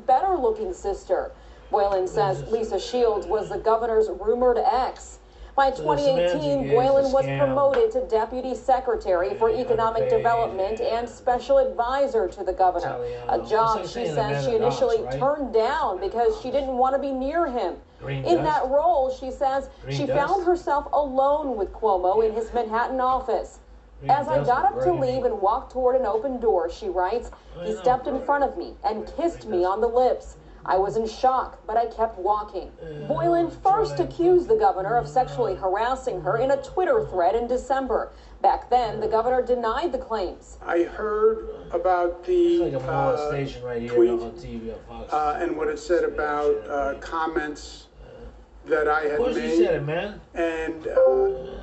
better-looking sister. Boylan says Lisa Shields was the governor's rumored ex. By 2018, Boylan was promoted to Deputy Secretary for Economic Development and Special Advisor to the governor, a job she says she initially turned down because she didn't want to be near him. In that role, she says she found herself alone with Cuomo in his Manhattan office. As I got up to leave and walked toward an open door, she writes, he stepped in front of me and kissed me on the lips. I was in shock, but I kept walking. Boylan first accused the governor of sexually harassing her in a Twitter thread in December. Back then, the governor denied the claims. I heard about the tweet and what it said about comments that I had made, and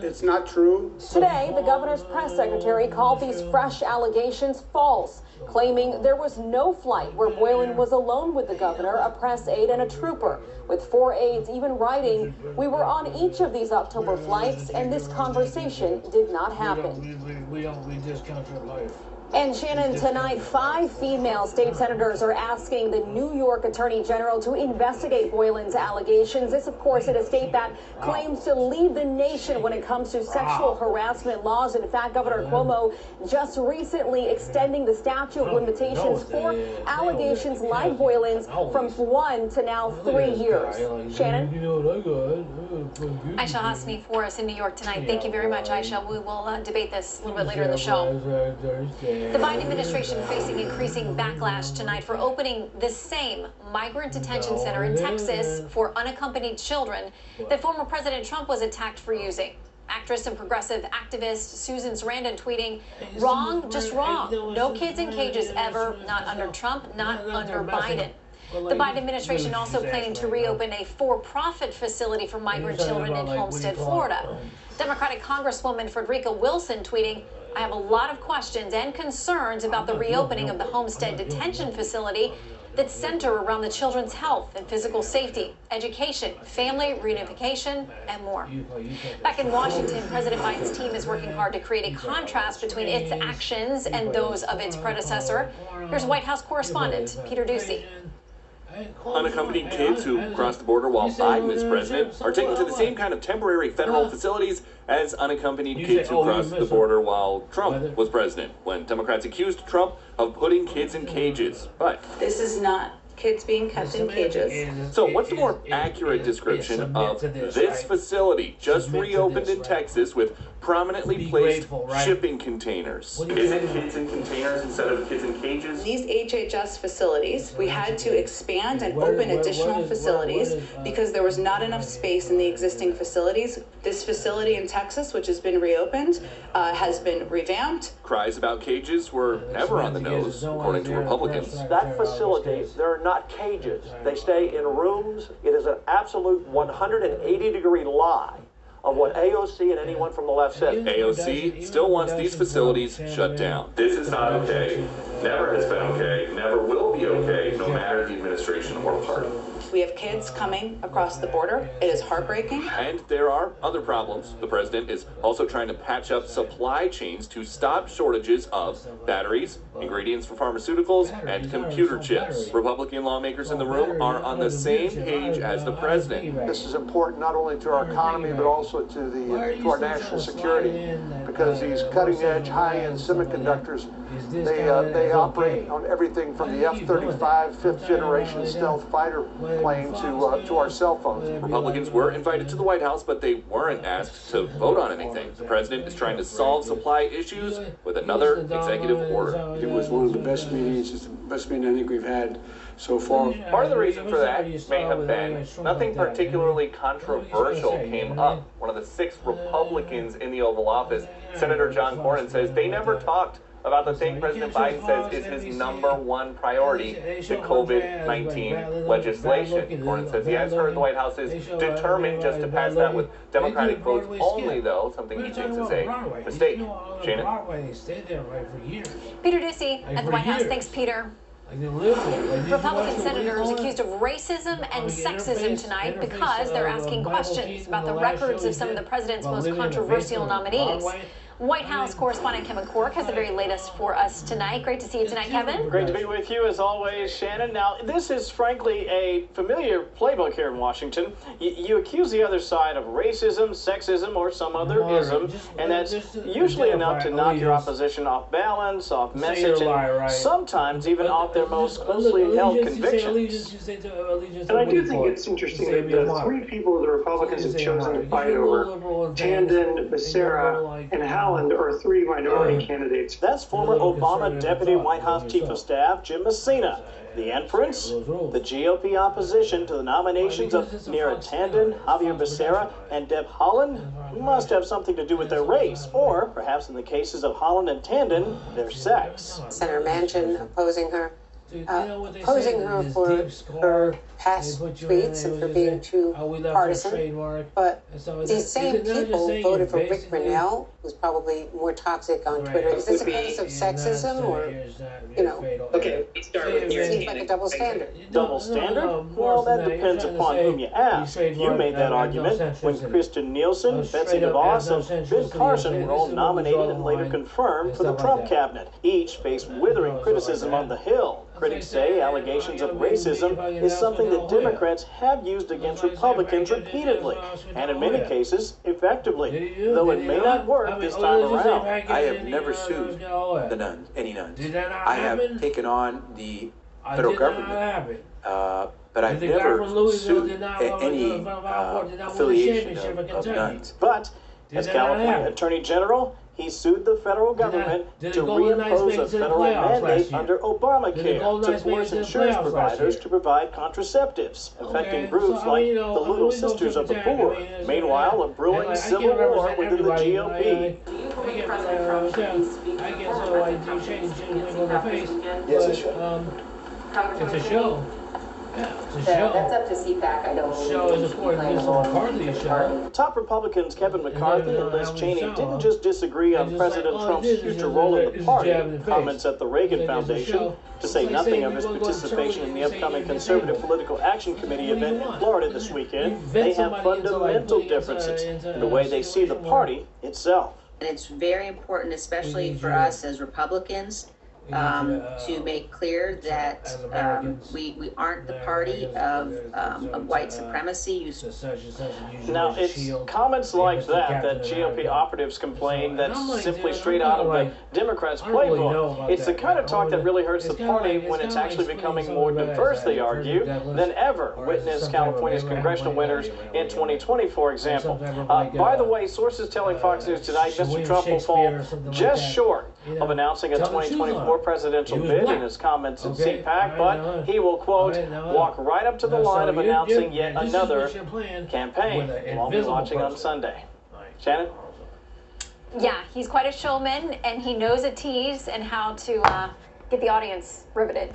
it's not true. Today, the governor's press secretary called these fresh allegations false, claiming there was no flight where Boylan was alone with the governor, a press aide, and a trooper, with 4 aides even writing, "We were on each of these October flights, and this conversation did not happen." We discount your life. And Shannon, tonight, 5 female state senators are asking the New York Attorney General to investigate Boylan's allegations. This, of course, in a state that claims to lead the nation when it comes to sexual harassment laws. In fact, Governor Cuomo just recently extending the statute of limitations for allegations like Boylan's from 1 to now 3 years. Shannon? Aisha Hasmi for us in New York tonight. Thank you very much, Aisha. We will debate this a little bit later in the show. The Biden administration facing increasing backlash tonight for opening the same migrant detention center in Texas for unaccompanied children that former President Trump was attacked for using. Actress and progressive activist Susan Sarandon tweeting, "Wrong, just wrong. No kids in cages ever, not under Trump, not under Biden." The Biden administration also planning to reopen a for-profit facility for migrant children in Homestead, Florida. Democratic Congresswoman Frederica Wilson tweeting, "I have a lot of questions and concerns about the reopening of the Homestead detention facility that center around the children's health and physical safety, education, family reunification, and more." Back in Washington, President Biden's team is working hard to create a contrast between its actions and those of its predecessor. Here's White House correspondent Peter Doocy. Unaccompanied kids who cross the border while Biden is president are taken to the same kind of temporary federal facilities as unaccompanied kids who crossed the border while Trump was president, when Democrats accused Trump of putting kids in cages. But this is not kids being kept in cages. So what's the more accurate description of this facility just reopened in Texas with prominently placed shipping containers? Is it kids in containers instead of kids in cages? These HHS facilities, we had to expand and open additional facilities because there was not enough space in the existing facilities. This facility in Texas, which has been reopened, has been revamped. Cries about cages were never on the nose, according to Republicans. That facility, they're not cages. They stay in rooms. It is an absolute 180-degree lie of what AOC and anyone from the left said. AOC still wants these facilities shut down. This is not okay. Never has been okay. Never will be okay, no matter the administration or party. We have kids coming across the border. It is heartbreaking. And there are other problems. The president is also trying to patch up supply chains to stop shortages of batteries, ingredients for pharmaceuticals, and computer chips. Republican lawmakers in the room are on the same page as the president. This is important not only to our economy, but also to our national security, because these cutting-edge, high-end semiconductors, they operate on everything from the F-35 fifth-generation stealth fighter plane to our cell phones. Republicans were invited to the White House, but they weren't asked to vote on anything. The president is trying to solve supply issues with another executive order. It was one of the best meetings. It's the best meeting I think we've had so far. Part of the reason for that may have been nothing particularly controversial came up. One of the 6 Republicans in the Oval Office, Senator John Cornyn, says they never talked about the thing President Biden says is his #1 priority, the COVID-19 legislation. Cornyn says he has heard the White House is determined just to pass that with Democratic votes only, though, something he thinks is a mistake. Shannon? Peter Doocy at the White House. Thanks, Peter. Republican senators accused of racism and sexism tonight because they're asking questions about the records of some of the president's most controversial nominees. White House correspondent Kevin Corke has the very latest for us tonight. Great to see you tonight, Kevin. Great to be with you as always, Shannon. Now, this is frankly a familiar playbook here in Washington. You accuse the other side of racism, sexism, or some other ism, and that's usually enough to knock your opposition off balance, off message, and sometimes even off their most closely held convictions. And I do think it's interesting that the three people the Republicans have chosen to fight over, Tandon, Becerra, and Haaland, are three minority candidates. That's former Obama Deputy White House Chief of Staff Jim Messina. The inference? The GOP opposition to the nominations of Neera Tanden, Javier Becerra, and Deb Haaland must have something to do with their race, or perhaps in the cases of Haaland and Tanden, their sex. Senator Manchin opposing her for her past tweets and for being too partisan. But these same people voted for Rick Grenell, who's probably more toxic on Twitter. Is this a case of sexism or, Okay, let's start with it seems like a double standard. Double standard? Well, that depends upon whom you ask. You made that argument when Kristen Nielsen, Betsy DeVos, and Ben Carson were all nominated and later confirmed for the Trump cabinet. Each faced withering criticism on the Hill. Critics say allegations of racism is something that Democrats have used against Republicans repeatedly, and in many cases, effectively, though it may not work this time around. I have never sued the nuns, any nuns. I have taken on the federal government, but I've never sued any affiliation of nuns. But as California Attorney General, he sued the federal government to reimpose a federal mandate under Obamacare to force insurance providers to provide contraceptives, affecting groups like the Little Sisters of the Poor. Meanwhile, a brewing civil war within the GOP. Yes, it's a show. That's up to CPAC. I don't show is according to McCarthy's show. Top Republicans Kevin McCarthy and Liz Cheney didn't just disagree on President Trump's future role in the party. Comments at the Reagan Foundation, to say nothing of his participation in the upcoming Conservative Political Action Committee event in Florida this weekend. They have fundamental differences in the way they see the party itself. And it's very important, especially for us as Republicans, to make clear that we aren't the party of white supremacy. Now, it's comments like that GOP operatives complain that's simply straight out of the Democrats' playbook. It's the kind of talk that really hurts the party when it's actually becoming more diverse, they argue, than ever. Witness California's congressional winners in 2020, for example. By the way, sources telling Fox News tonight Mr. Trump will fall just short of announcing a 2024 presidential bid in his comments at CPAC, but he will, quote, walk right up to the line of announcing yet another campaign. We'll be watching on Sunday. Shannon? Yeah, he's quite a showman, and he knows a tease and how to get the audience riveted.